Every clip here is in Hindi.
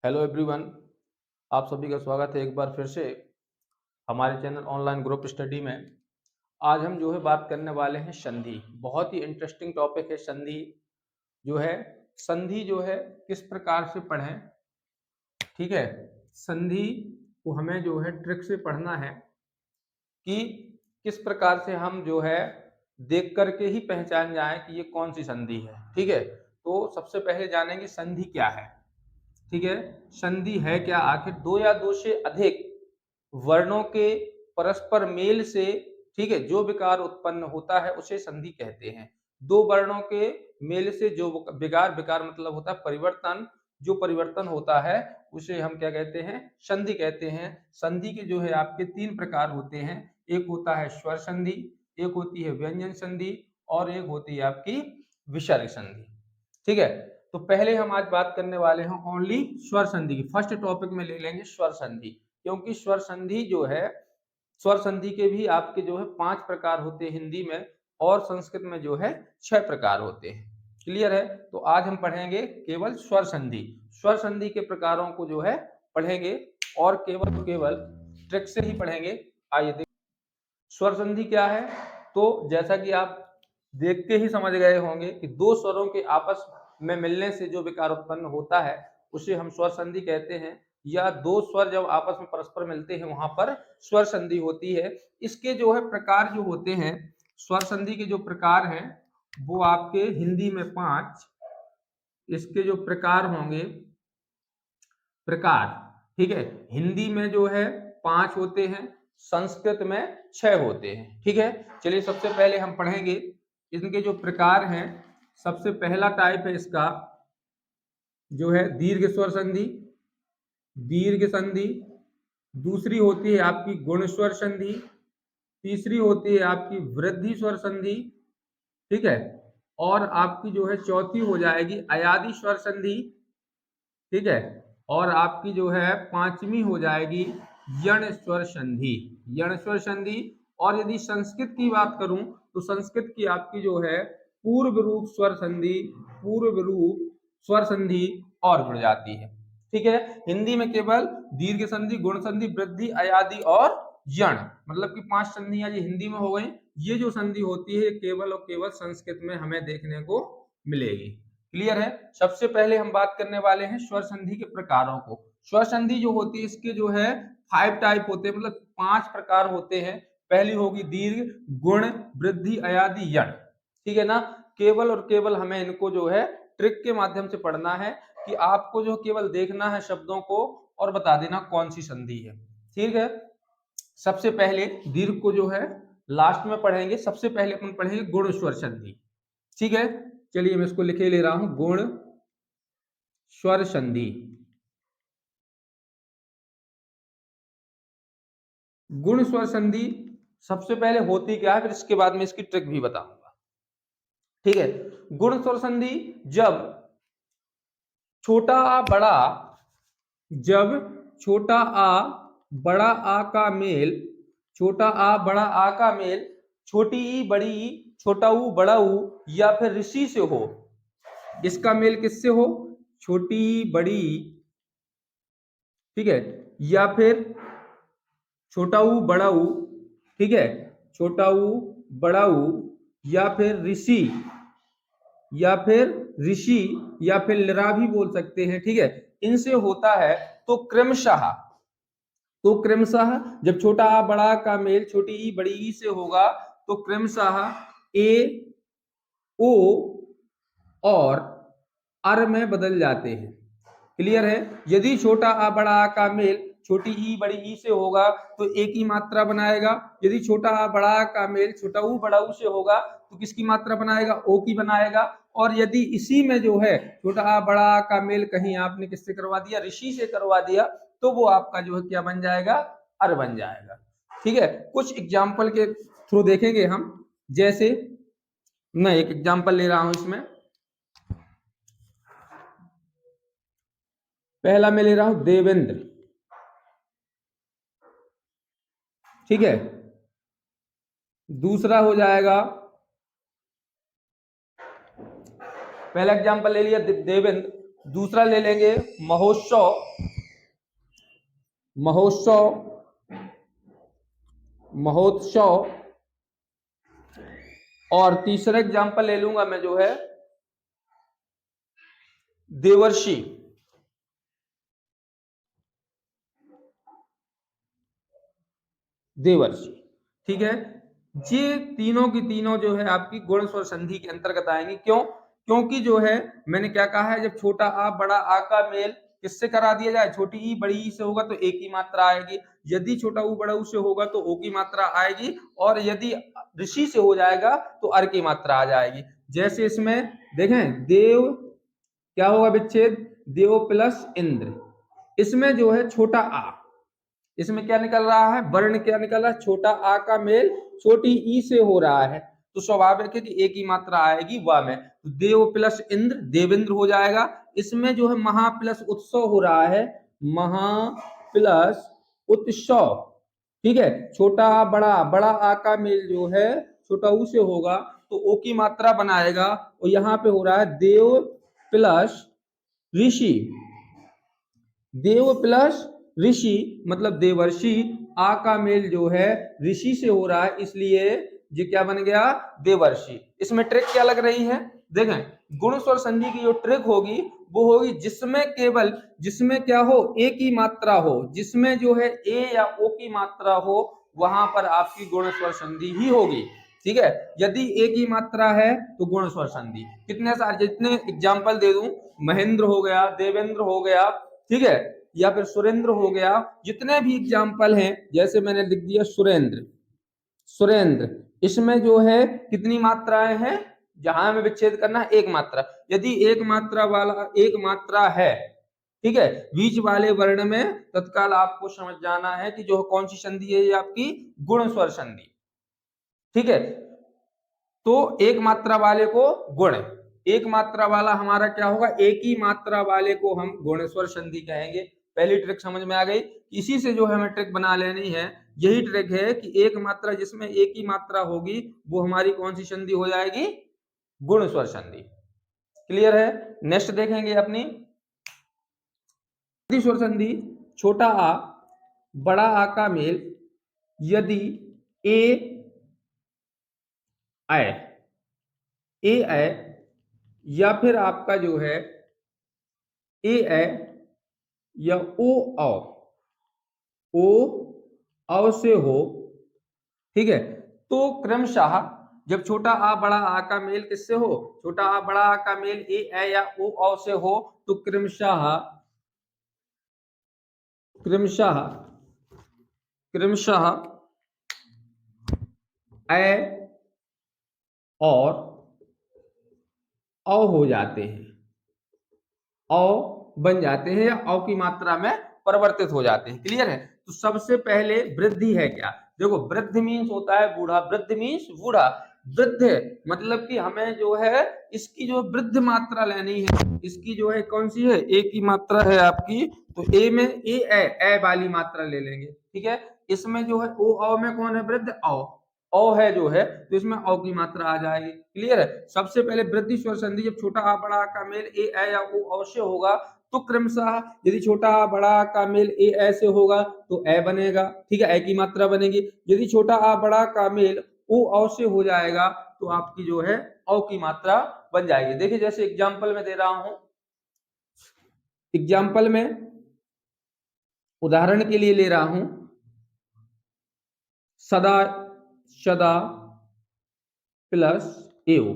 हेलो एवरीवन, आप सभी का स्वागत है एक बार फिर से हमारे चैनल ऑनलाइन ग्रुप स्टडी में। आज हम जो है बात करने वाले हैं संधि। बहुत ही इंटरेस्टिंग टॉपिक है संधि। जो है संधि जो है किस प्रकार से पढ़ें, ठीक है। संधि को हमें जो है ट्रिक से पढ़ना है कि किस प्रकार से हम जो है देख करके ही पहचान जाएं कि ये कौन सी संधि है, ठीक है। तो सबसे पहले जानेंगे संधि क्या है, ठीक है। संधि है क्या? आखिर दो या दो से अधिक वर्णों के परस्पर मेल से, ठीक है, जो विकार उत्पन्न होता है उसे संधि कहते हैं। दो वर्णों के मेल से जो विकार, विकार मतलब होता है परिवर्तन, जो परिवर्तन होता है उसे हम क्या कहते हैं? संधि कहते हैं। संधि के जो है आपके तीन प्रकार होते हैं। एक होता है स्वर संधि, एक होती है व्यंजन संधि और एक होती है आपकी विसर्ग संधि, ठीक है। तो पहले हम आज बात करने वाले हैं ओनली स्वर संधि की। फर्स्ट टॉपिक में ले लेंगे स्वर संधि, क्योंकि स्वर संधि जो है, स्वर संधि के भी आपके जो है 5 प्रकार होते हैं हिंदी में, और संस्कृत में जो है 6 प्रकार होते हैं। क्लियर है? तो आज हम पढ़ेंगे केवल स्वर संधि। स्वर संधि के प्रकारों को जो है पढ़ेंगे और केवल ट्रिक से ही पढ़ेंगे। आइए देखिए स्वर संधि क्या है। तो जैसा कि आप देख के ही समझ गए होंगे कि दो स्वरों के आपस में मिलने से जो विकार उत्पन्न होता है उसे हम स्वर संधि कहते हैं, या दो स्वर जब आपस में परस्पर मिलते हैं वहां पर स्वर संधि होती है। इसके जो है प्रकार जो होते हैं, स्वर संधि के जो प्रकार हैं वो आपके हिंदी में 5, इसके जो प्रकार होंगे, प्रकार, ठीक है, हिंदी में जो है 5 होते हैं, संस्कृत में 6 होते हैं, ठीक है। चलिए सबसे पहले हम पढ़ेंगे इनके जो प्रकार हैं। सबसे पहला टाइप है इसका जो है दीर्घ स्वर संधि, दीर्घ संधि। दूसरी होती है आपकी गुण स्वर संधि। तीसरी होती है आपकी वृद्धि स्वर संधि, ठीक है। और आपकी जो है चौथी हो जाएगी अयादि स्वर संधि, ठीक है। और आपकी जो है पांचवी हो जाएगी यण स्वर संधि, यण स्वर संधि। और यदि संस्कृत की बात करूं तो संस्कृत की आपकी जो है पूर्व रूप स्वर संधि, पूर्व रूप स्वर संधि और जुड़ जाती है, ठीक है। हिंदी में केवल दीर्घ संधि, गुण संधि, वृद्धि, अयादि और यण, मतलब कि 5 संधियां ये हिंदी में हो गई। ये जो संधि होती है केवल और केवल संस्कृत में हमें देखने को मिलेगी। क्लियर है? सबसे पहले हम बात करने वाले हैं स्वर संधि के प्रकारों को। स्वर संधि जो होती है इसके जो है 5 टाइप होते हैं, मतलब 5 प्रकार होते हैं। पहली होगी दीर्घ, गुण, वृद्धि, अयादि, यण, ठीक है ना। केवल और केवल हमें इनको जो है ट्रिक के माध्यम से पढ़ना है कि आपको जो केवल देखना है शब्दों को और बता देना कौन सी संधि है, ठीक है। सबसे पहले दीर्घ को जो है लास्ट में पढ़ेंगे। सबसे पहले अपन पढ़ेंगे गुण स्वर संधि, ठीक है। चलिए मैं इसको लिखे ले रहा हूं, गुण स्वर संधि। गुण स्वर संधि सबसे पहले होती क्या है, फिर इसके बाद में इसकी ट्रिक भी बताऊंगा, ठीक है। गुण स्वर संधि जब छोटा आ बड़ा, जब छोटा आ बड़ा आ का मेल, छोटा आ बड़ा आ का मेल छोटी ई बड़ी ई, छोटा ऊ बड़ा ऊ या फिर ऋषि से हो। इसका मेल किससे हो? छोटी बड़ी, ठीक है, या फिर छोटा ऊ बड़ा ऊ, ठीक है, छोटा ऊ बड़ा ऊ, या फिर ऋषि, या फिर ऋषि, या फिर लरा भी बोल सकते हैं, ठीक है। इनसे होता है तो क्रमशः, तो क्रमशः जब छोटा आ बड़ा का मेल छोटी ई बड़ी ई से होगा तो क्रमशः ए, ओ और अर में बदल जाते हैं। क्लियर है? यदि छोटा आ बड़ा आ का मेल छोटी ई बड़ी ई से होगा तो ए की मात्रा बनाएगा। यदि छोटा आ बड़ा आ का मेल छोटा ऊ बड़ा ऊ से होगा तो किसकी मात्रा बनाएगा? ओ की बनाएगा। और यदि इसी में जो है छोटा आ बड़ा आ का मेल कहीं आपने किससे करवा दिया? ऋषि से करवा दिया, तो वो आपका जो है क्या बन जाएगा? अर बन जाएगा, ठीक है। कुछ एग्जाम्पल के थ्रू देखेंगे हम। जैसे मैं एक एग्जाम्पल ले रहा हूं इसमें, पहला मैं ले रहा हूं देवेंद्र, ठीक है। दूसरा हो जाएगा, पहला एग्जांपल ले लिया देवेंद्र, दूसरा ले लेंगे महोत्सव, महोत्सव, महोत्सव। और तीसरा एग्जांपल ले लूंगा मैं जो है देवर्षि। देवर्षि, ठीक है। ये तीनों की तीनों जो है आपकी गुण स्वर संधि के अंतर्गत आएंगी। क्यों? क्योंकि जो है मैंने क्या कहा है, जब छोटा आ बड़ा आ का मेल किससे करा दिया जाए, छोटी ई बड़ी ई से होगा तो ए की मात्रा आएगी, यदि छोटा ऊ बड़ा ऊ से होगा तो ओ की मात्रा आएगी, और यदि ऋषि से हो जाएगा तो अर की मात्रा आ जाएगी। जैसे इसमें देखें, देव क्या होगा विच्छेद, देव प्लस इंद्र। इसमें जो है छोटा आ, इसमें क्या निकल रहा है, वर्ण क्या निकल रहा है, छोटा आ का मेल छोटी ई से हो रहा है, तो स्वाभाविक है कि एक ही मात्रा आएगी वा में, तो देव प्लस इंद्र देवेंद्र हो जाएगा। इसमें जो है महा प्लस उत्सव हो रहा है, महा प्लस उत्सव, ठीक है। छोटा आ बड़ा, बड़ा आ का मेल जो है छोटा ऊ से होगा तो ओ की मात्रा बनाएगा, और यहाँ पे हो रहा है देव प्लस ऋषि, देव प्लस ऋषि मतलब देवर्षि, आ का मेल जो है ऋषि से हो रहा है, इसलिए ये क्या बन गया, देवर्षि। इसमें ट्रिक क्या लग रही है, देखें गुण स्वर संधि की जो ट्रिक होगी वो होगी जिसमें केवल, जिसमें क्या हो, ए की मात्रा हो, जिसमें जो है ए या ओ की मात्रा हो वहां पर आपकी गुण स्वर संधि ही होगी, ठीक है। यदि ए की मात्रा है तो गुण स्वर संधि। कितने सारे, जितने एग्जाम्पल दे दूं, महेंद्र हो गया, देवेंद्र हो गया, ठीक है, या फिर सुरेंद्र हो गया, जितने भी एग्जाम्पल हैं, जैसे मैंने लिख दिया सुरेंद्र, सुरेंद्र, इसमें जो है कितनी मात्राएं हैं, जहां हमें विच्छेद करना है एक मात्रा, यदि एक मात्रा वाला एक मात्रा है, ठीक है, बीच वाले वर्ण में, तत्काल आपको समझ जाना है कि जो कौन सी संधि है, ये आपकी गुण स्वर संधि, ठीक है। तो एक मात्रा वाले को गुण, एक मात्रा वाला हमारा क्या होगा, एक ही मात्रा वाले को हम गुण स्वर संधि कहेंगे। पहली ट्रिक समझ में आ गई। इसी से जो है हमें ट्रिक बना लेनी है, यही ट्रिक है कि एक मात्रा जिसमें एक ही मात्रा होगी वो हमारी कौन सी संधि हो जाएगी, गुण स्वर संधि। क्लियर है? नेक्स्ट देखेंगे अपनी स्वर संधि, छोटा आ बड़ा आ का मेल यदि ए आए, ए आए, या फिर आपका जो है ए आए या ओ आओ, ओ आओ से हो, ठीक है, तो क्रमशः जब छोटा आ बड़ा आ का मेल किससे हो, छोटा आ बड़ा आ का मेल ए आ या ओ आओ से हो, तो क्रमशः क्रमशः क्रमशः ए और औ हो जाते हैं, औ बन जाते हैं या औ की मात्रा में परिवर्तित हो जाते हैं। क्लियर है? तो सबसे पहले वृद्धि है क्या, देखो वृद्ध मीन्स होता है बूढ़ा, वृद्ध मीन्स बूढ़ा, वृद्ध मतलब कि हमें जो है इसकी जो वृद्ध मात्रा लेनी है, इसकी जो है कौन सी है, ए की मात्रा है आपकी, तो ए में ए वाली मात्रा ले लेंगे, ठीक है। इसमें जो है ओ औ में कौन है, वृद्ध औ, औ है जो है, तो इसमें औ की मात्रा आ जाएगी। क्लियर है? सबसे पहले वृद्धि स्वर संधि, जब छोटा आ बड़ा आ का मेल ए आ या ओ औ से होगा तो क्रमशः, यदि छोटा आ बड़ा आ का मेल ए ऐसे होगा तो ए बनेगा, ठीक है, ए की मात्रा बनेगी। यदि छोटा आ बड़ा का मेल ओ औ से हो जाएगा तो आपकी जो है औ की मात्रा बन जाएगी। देखिए जैसे एग्जाम्पल में दे रहा हूं, एग्जाम्पल में उदाहरण के लिए ले रहा हूं, सदा, सदा प्लस एव,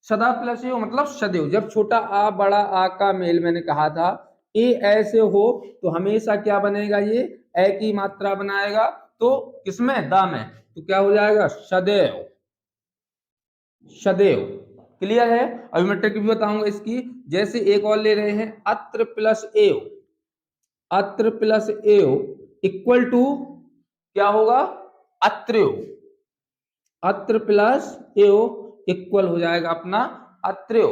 सदा प्लस एव मतलब सदैव। जब छोटा आ बड़ा आ का मेल मैंने कहा था ए ऐसे हो तो हमेशा क्या बनेगा, ये ए की मात्रा बनाएगा, तो किसमें, दा में, तो क्या हो जाएगा, सदैव, सदैव। क्लियर है? अभी मैं ट्रिक भी बताऊंगा इसकी। जैसे एक और ले रहे हैं, अत्र प्लस एव, अत्र प्लस एव इक्वल टू क्या होगा, अत्रेव, अत्र प्लस एव इक्वल हो जाएगा अपना अत्रेव,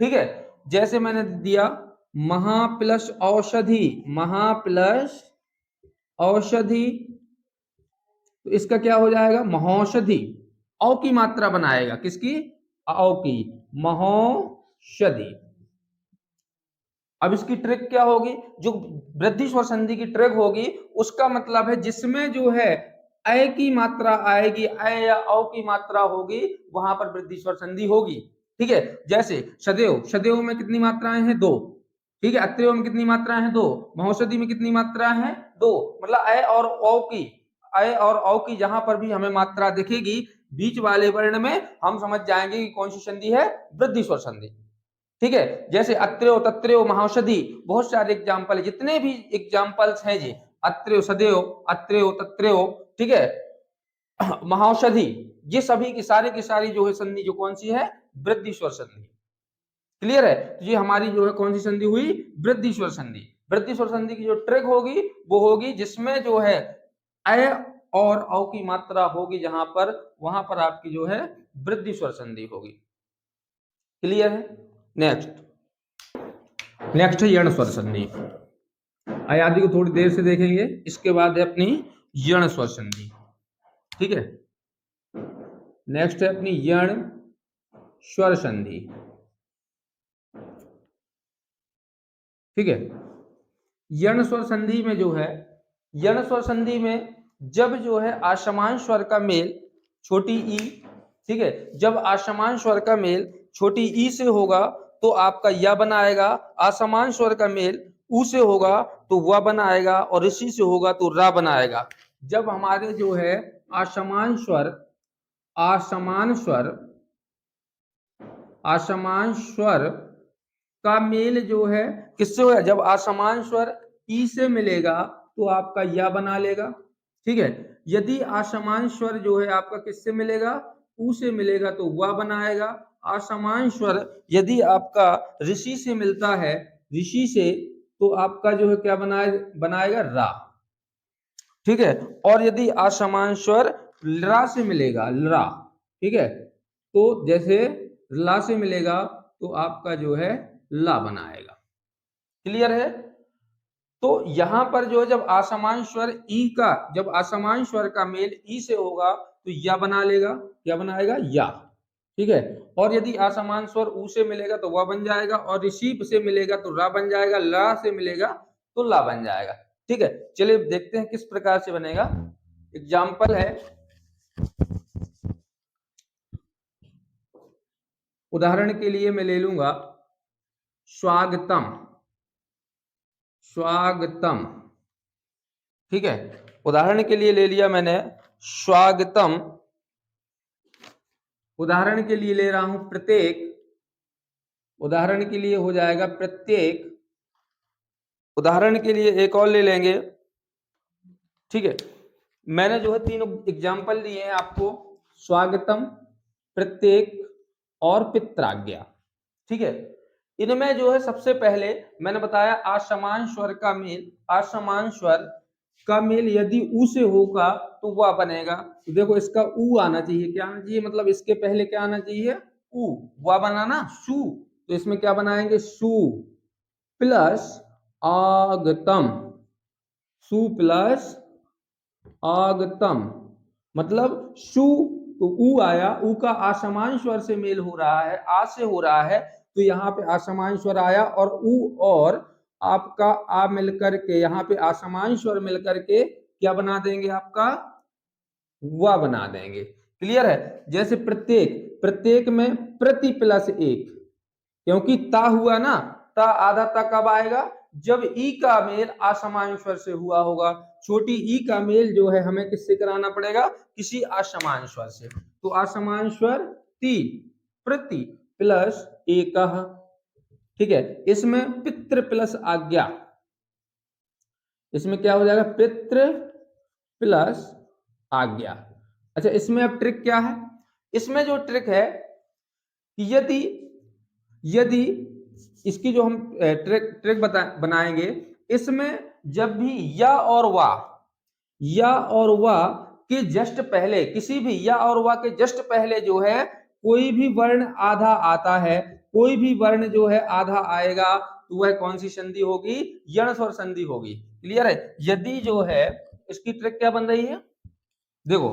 ठीक है। जैसे मैंने दिया महा प्लस औषधि, महा प्लस औषधि, तो इसका क्या हो जाएगा, महौषधि, औ की मात्रा बनाएगा, किसकी, औ की, महौषधि, अब इसकी ट्रिक क्या होगी, जो वृद्धि स्वर संधि की ट्रिक होगी उसका मतलब है जिसमें जो है अ की मात्रा आएगी, अ या औ की मात्रा होगी, वहां पर वृद्धि स्वर संधि होगी। ठीक है, जैसे सदैव, सदैव में कितनी मात्राएं हैं, दो। ठीक है, अत्रेय में कितनी मात्राएं हैं, दो। महौषधि में कितनी मात्राएं हैं, दो। मतलब अ और औ की, अ और औ की जहां पर भी हमें मात्रा दिखेगी बीच वाले वर्ण में, हम समझ जाएंगे कि कौन सी संधि है, वृद्धि स्वर संधि। ठीक है, जैसे अत्रेय, तत्रेय, महौषधि, बहुत सारे एग्जाम्पल है, जितने भी एग्जाम्पल्स हैं जी, अत्रेय, सदैव, अत्रेय, तत्रेय, ठीक है, महौषधि, ये सभी की सारी जो है संधि जो कौन सी है, वृद्धि स्वर संधि। क्लियर है, तो ये हमारी जो है कौन सी संधि हुई, वृद्धि स्वर संधि। वृद्धि स्वर संधि की जो ट्रिक होगी वो होगी जिसमें जो है अ और औ की मात्रा होगी जहां पर, वहां पर आपकी जो है वृद्धि स्वर संधि होगी। क्लियर है। नेक्स्ट, नेक्स्ट है यण स्वर संधि। आयादी को थोड़ी देर से देखेंगे, इसके बाद है अपनी यण स्वर संधि। ठीक है, नेक्स्ट है अपनी यण स्वर संधि। ठीक है, यण स्वर संधि में जो है, यण स्वर संधि में जब जो है असमान स्वर का मेल छोटी ई, ठीक है, जब असमान स्वर का मेल छोटी ई से होगा तो आपका या बनाएगा, असमान स्वर का मेल ऊ से होगा तो व बनाएगा, और ऋषि से होगा तो रा बनाएगा। जब हमारे जो है असमान स्वर, असमान स्वर, असमान स्वर का मेल जो है किससे होगा, जब असमान स्वर ई से मिलेगा तो आपका या बना लेगा। ठीक है, यदि असमान स्वर जो है आपका किससे मिलेगा, ऊ से मिलेगा तो वा बनाएगा। असमान स्वर यदि आपका ऋषि से मिलता है, ऋषि से, तो आपका जो है क्या बनाएगा, रा। ठीक है, और यदि असमान स्वर ला से मिलेगा, ला, ठीक है, तो जैसे ला से मिलेगा तो आपका जो है ला बनाएगा। क्लियर है। तो यहां पर जो है जब असमान स्वर ई का, जब असमान स्वर का मेल ई से होगा तो या बना लेगा, क्या बनाएगा, या। ठीक है, और यदि असमान स्वर ऊ से मिलेगा तो वह बन जाएगा, और ऋषि से मिलेगा तो रा बन जाएगा, ला से मिलेगा तो ला बन जाएगा। ठीक है, चलिए देखते हैं किस प्रकार से बनेगा। एग्जाम्पल है, उदाहरण के लिए मैं ले लूंगा स्वागतम, स्वागतम। ठीक है, उदाहरण के लिए ले लिया मैंने स्वागतम, उदाहरण के लिए ले रहा हूं प्रत्येक, उदाहरण के लिए हो जाएगा प्रत्येक, उदाहरण के लिए एक और ले लेंगे। ठीक है, मैंने जो है तीनों एग्जाम्पल दिए हैं आपको, स्वागतम, प्रत्येक और पित्राज्ञा। ठीक है, इनमें जो है सबसे पहले मैंने बताया असमान स्वर का मेल, असमान स्वर का मेल यदि ऊ से होगा तो वह बनेगा। तो देखो इसका ऊ आना चाहिए, क्या आना चाहिए, मतलब इसके पहले क्या आना चाहिए, ऊ, वह बनाना सु, तो इसमें क्या बनाएंगे, सु प्लस आगतम, सु प्लस आगतम, मतलब सु, तो ऊ आया, ऊ का असमान स्वर से मेल हो रहा है, आ से हो रहा है, तो यहाँ पे असमान स्वर आया, और ऊ और आपका आ मिलकर के, यहाँ पे असमान स्वर मिलकर के क्या बना देंगे, आपका व बना देंगे। क्लियर है। जैसे प्रत्येक, प्रत्येक में प्रति प्लस एक, क्योंकि ता हुआ ना, ता आधा ता कब आएगा, जब ई का मेल असमान स्वर से हुआ होगा। छोटी ई का मेल जो है हमें किससे कराना पड़ेगा, किसी असमान स्वर से। तो असमान स्वर ती, प्रति प्लस एक, ठीक है, इसमें पितृ प्लस आज्ञा, इसमें क्या हो जाएगा, पितृ प्लस आज्ञा। अच्छा, इसमें अब ट्रिक क्या है, इसमें जो ट्रिक है कि यदि, यदि इसकी जो हम ट्रिक बनाएंगे, इसमें जब भी या और वा, या और वा के जस्ट पहले, किसी भी या और वा के जस्ट पहले जो है कोई भी वर्ण आधा आता है, कोई भी वर्ण जो है आधा आएगा, तो वह कौन सी संधि होगी, यण स्वर संधि होगी। क्लियर है। यदि जो है इसकी ट्रिक क्या बन रही है, देखो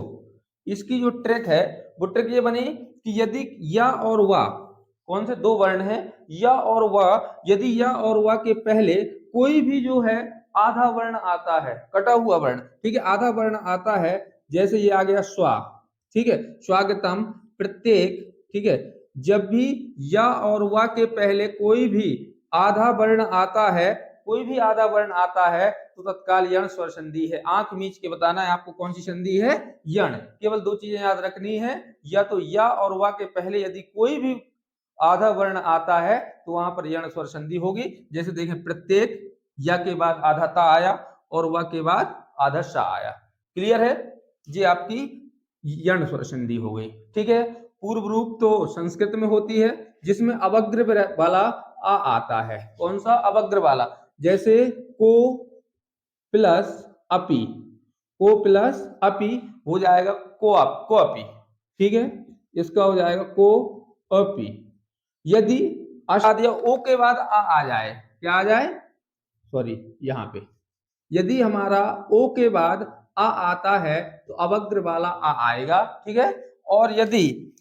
इसकी जो ट्रिक है वो ट्रिक ये बनी कि यदि या और वा, कौन से 2 वर्ण हैं, या और व। यदि या और व के पहले कोई भी जो है आधा वर्ण आता है, कटा हुआ वर्ण, ठीक है, आधा वर्ण आता है, जैसे ये आ गया स्वा, ठीक है, स्वागतम, प्रत्येक, ठीक है, जब भी या और व के पहले कोई भी आधा वर्ण आता है, कोई भी आधा वर्ण आता है तो तत्काल यण स्वर संधि है। आंख मीच के बताना है आपको कौन सी संधि है, यण। केवल 2 चीजें याद रखनी है, या तो या और वा के पहले यदि कोई भी आधा वर्ण आता है तो वहां पर यण स्वर संधि होगी। जैसे देखें, प्रत्येक, या के बाद आधा ता आया और वा के बाद आधा सा आया। क्लियर है, ये आपकी यण स्वर संधि हो गई। ठीक है, पूर्व रूप तो संस्कृत में होती है, जिसमें अवग्र वाला आ आता है। कौन सा, अवग्र वाला, जैसे को प्लस अपि, को प्लस अपि हो जाएगा को अपि, ठीक है, इसका हो जाएगा को अपि। यदि या ओ के बाद आ जाए, क्या आ जाए, सॉरी यहाँ पे, यदि हमारा ओ के बाद आ आता है तो अवग्र वाला आ आएगा, ठीक है। और यदि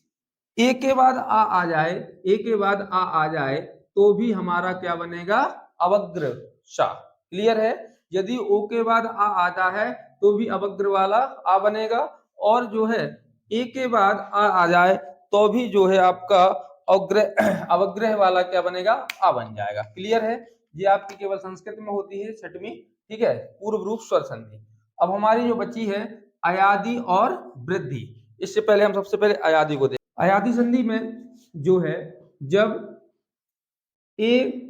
ए के बाद आ जाए, ए के बाद आ जाए तो भी हमारा क्या बनेगा, अवग्र सा। क्लियर है, यदि ओ के बाद आ आता है तो भी अवग्र वाला आ बनेगा, और जो है ए के बाद आ जाए तो भी जो है आपका अवग्रह वाला क्या बनेगा, आ बन जाएगा। क्लियर है, ये आपकी केवल संस्कृत में होती है, छठवीं, ठीक है, पूर्व रूप स्वर संधि। अब हमारी जो बची है अयादि और वृद्धि, इससे पहले हम सबसे पहले अयादि को देखें। अयादि संधि में जो है, जब ए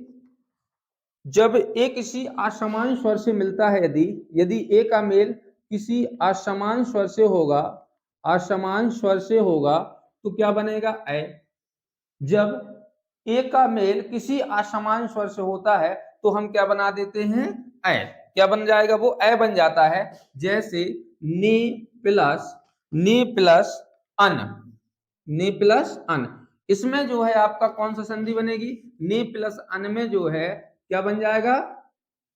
किसी असमान स्वर से मिलता है, यदि ए का मेल किसी असमान स्वर से होगा, असमान स्वर से होगा तो क्या बनेगा, ए। जब ए का मेल किसी असमान स्वर से होता है तो हम क्या बना देते हैं, ए। क्या बन जाएगा, वो ए बन जाता है। जैसे नी प्लस अन, नी प्लस अन, इसमें जो है आपका कौन सा संधि बनेगी, नी प्लस अन में जो है क्या बन जाएगा,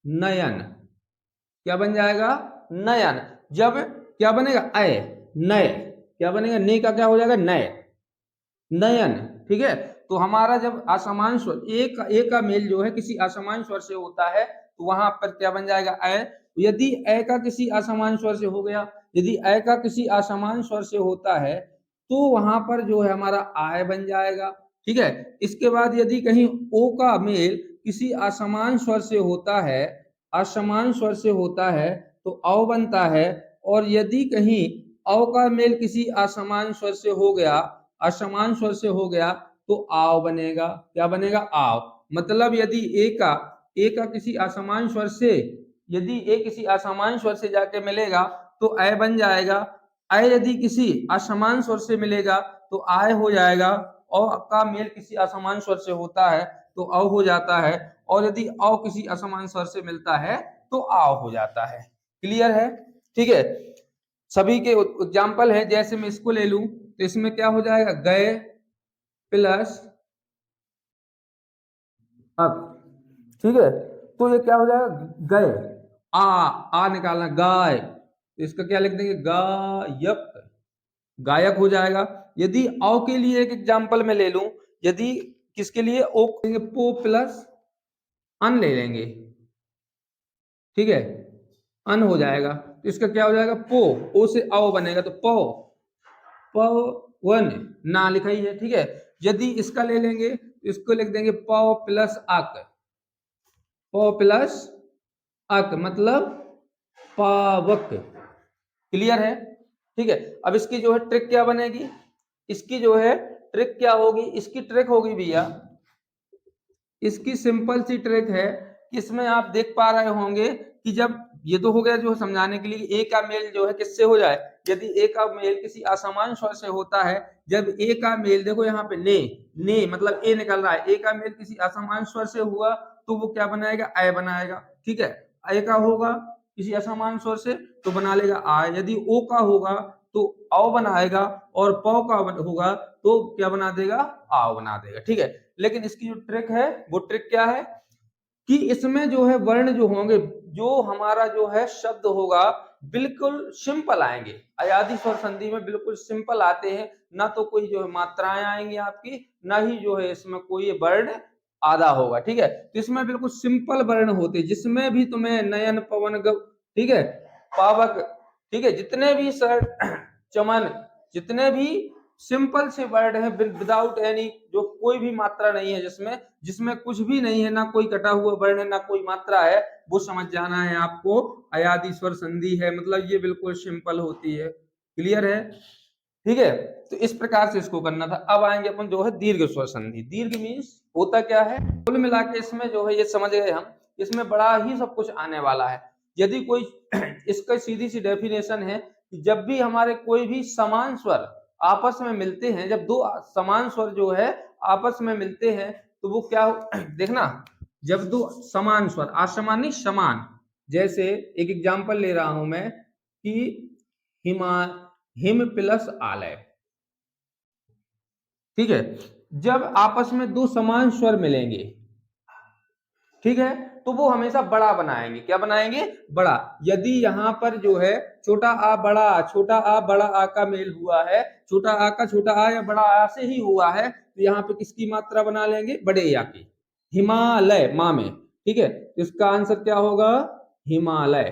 नयन। क्या बन जाएगा, नयन। जब क्या बनेगा, अय, नय, क्या बनेगा, ने का क्या हो जाएगा, नय, नयन। ठीक है, तो हमारा जब असमान स्वर ए का मेल जो है किसी असमान स्वर से होता है तो वहां पर क्या बन जाएगा, अय। यदि अय का किसी असमान स्वर से हो गया, यदि अय का किसी असमान स्वर से होता है तो वहां पर जो है हमारा आय बन जाएगा। ठीक है, इसके बाद यदि कहीं ओ का मेल किसी असमान स्वर से होता है, असमान स्वर से होता है तो औ बनता है। और यदि कहीं औ का मेल किसी असमान स्वर से हो गया, असमान स्वर से हो गया तो आव बनेगा। क्या बनेगा, आव। मतलब यदि ए का किसी असमान स्वर से, यदि ए किसी असमान स्वर से जाके मिलेगा तो अय बन जाएगा। अय यदि किसी असमान स्वर से मिलेगा तो आय हो जाएगा। औ का मेल किसी असमान स्वर से होता है तो अ हो जाता है, और यदि अ किसी असमान स्वर से मिलता है तो आव हो जाता है। क्लियर है, ठीक है। सभी के एग्जाम्पल है, जैसे मैं इसको ले लूं तो इसमें क्या हो जाएगा, गए प्लस अब, ठीक है, तो ये क्या हो जाएगा, गए, आ निकालना, गाय, इसका क्या लिख देंगे, गायक, गायक हो जाएगा। यदि औ के लिए एक एग्जाम्पल में ले लूं, यदि किसके लिए, ओ लेंगे, पो प्लस अन ले लेंगे, ठीक है, अन हो जाएगा तो इसका क्या हो जाएगा, पो, ओ से औ बनेगा तो पो, पवन, ना लिखा ही है, ठीक है। यदि इसका ले लेंगे तो इसको लिख देंगे प प्लस अक, प प्लस अक मतलब पावक। क्लियर है, ठीक है। अब इसकी जो है ट्रिक क्या बनेगी, इसकी जो है ट्रिक क्या होगी, इसकी ट्रिक होगी भैया, इसकी सिंपल सी ट्रिक है कि इसमें आप देख पा रहे होंगे कि जब ये तो हो गया जो समझाने के लिए, ए का मेल जो है किससे हो जाए, यदि ए का मेल किसी असमान स्वर से होता है, जब ए का मेल, देखो यहाँ पे ने मतलब ए निकल रहा है, ए का मेल किसी असमान स्वर से हुआ तो वो क्या बनाएगा, अय बनाएगा। ठीक है, अय का होगा किसी असमान स्वर से तो बना लेगा आ, यदि ओ का होगा तो औ बनाएगा, और पौ का होगा तो क्या बना देगा, आओ बना देगा। ठीक है, लेकिन इसकी जो ट्रिक है वो ट्रिक क्या है कि इसमें जो है वर्ण जो होंगे, जो हमारा जो है शब्द होगा बिल्कुल सिंपल आएंगे। अयादी स्वर संधि में बिल्कुल सिंपल आते हैं, ना तो कोई जो है मात्राएं आएंगी आपकी, ना ही जो है इसमें कोई वर्ण आधा होगा। ठीक है, तो इसमें बिल्कुल सिंपल वर्ण होते हैं, जिसमें भी तुम्हें नयन पवन ठीक है, पावक, ठीक है, जितने भी सर चमन, जितने भी सिंपल से वर्ड है विदाउट एनी, जो कोई भी मात्रा नहीं है, जिसमें जिसमें कुछ भी नहीं है, ना कोई कटा हुआ वर्ण है, ना कोई मात्रा है, वो समझ जाना है आपको अयादी स्वर संधि है, मतलब ये बिल्कुल सिंपल होती है। क्लियर है? ठीक है, तो इस प्रकार से इसको करना था। अब आएंगे अपन जो है दीर्घ स्वर संधि। दीर्घ मीन्स होता क्या है, कुल मिला के इसमें जो है ये समझ गए हम, इसमें बड़ा ही सब कुछ आने वाला है। यदि कोई इसका सीधी सी डेफिनेशन है कि जब भी हमारे कोई भी समान स्वर आपस में मिलते हैं, जब दो समान स्वर जो है आपस में मिलते हैं, तो वो क्या देखना, जब दो समान स्वर, असमान नहीं समान, जैसे एक एग्जांपल ले रहा हूं मैं कि हिमा, हिम प्लस आलय। ठीक है, जब आपस में दो समान स्वर मिलेंगे, ठीक है, तो वो हमेशा बड़ा बनाएंगे। क्या बनाएंगे? बड़ा। यदि यहाँ पर जो है छोटा आ बड़ा आ, छोटा आ बड़ा आ का मेल हुआ है, छोटा आ का छोटा आ या बड़ा आ से ही हुआ है, तो यहाँ पे किसकी मात्रा बना लेंगे? बड़े या की। हिमालय माँ में। ठीक है, तो इसका आंसर क्या होगा? हिमालय।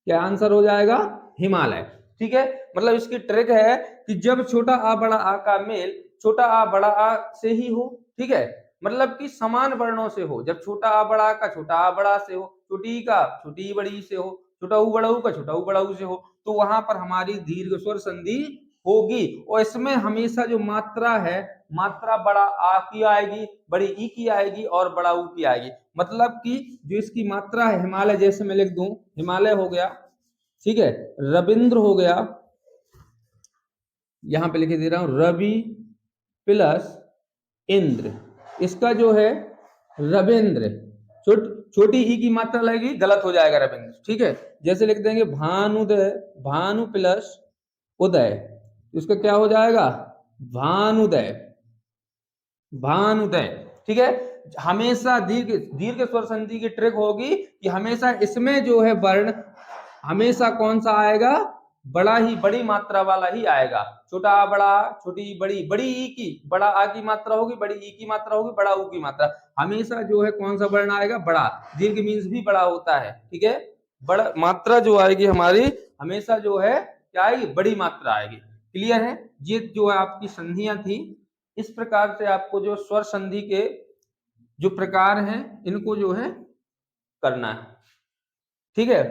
क्या आंसर हो जाएगा? हिमालय। ठीक है, मतलब इसकी ट्रिक है कि जब छोटा आ बड़ा आ का मेल छोटा आ बड़ा आ से ही हो, ठीक है, मतलब कि समान वर्णों से हो। जब छोटा आ बड़ा आ का छोटा आ बड़ा से हो, छोटी का छोटी बड़ी से हो, छोटा ऊ बड़ा ऊ का छोटा ऊ बड़ा ऊ से हो, तो वहां पर हमारी दीर्घ स्वर संधि होगी। और इसमें हमेशा जो मात्रा है, मात्रा बड़ा आ की आएगी, बड़ी ई की आएगी और बड़ा ऊ की आएगी। मतलब कि जो इसकी मात्रा है, हिमालय जैसे मैं लिख दूं, हिमालय हो गया, ठीक है, रविंद्र हो गया, यहां पे लिख दे रहा हूं रवि प्लस इंद्र, इसका जो है रविंद्र, छोटी ई की मात्रा लगेगी, गलत हो जाएगा रविंद्र। ठीक है, जैसे लिख देंगे भानुदय, भानु प्लस उदय, इसका क्या हो जाएगा? भानुदय, भानुदय। ठीक है, हमेशा दीर्घ दीर्घ स्वर संधि की ट्रिक होगी कि हमेशा इसमें जो है वर्ण हमेशा कौन सा आएगा? बड़ा ही, बड़ी मात्रा वाला ही आएगा। छोटा आ बड़ा, छोटी बड़ी, बड़ी ई की, बड़ा आ की मात्रा होगी, बड़ी ई की मात्रा होगी, बड़ा ऊ की मात्रा, हमेशा जो है कौन सा वर्ण आएगा? बड़ा। दीर्घ मीन्स भी बड़ा होता है। ठीक है, बड़ा मात्रा जो आएगी हमारी हमेशा जो है क्या आएगी? बड़ी मात्रा आएगी। क्लियर है? ये जो है आपकी संधियां थी। इस प्रकार से आपको जो स्वर संधि के जो प्रकार हैं इनको जो है करना है। ठीक है,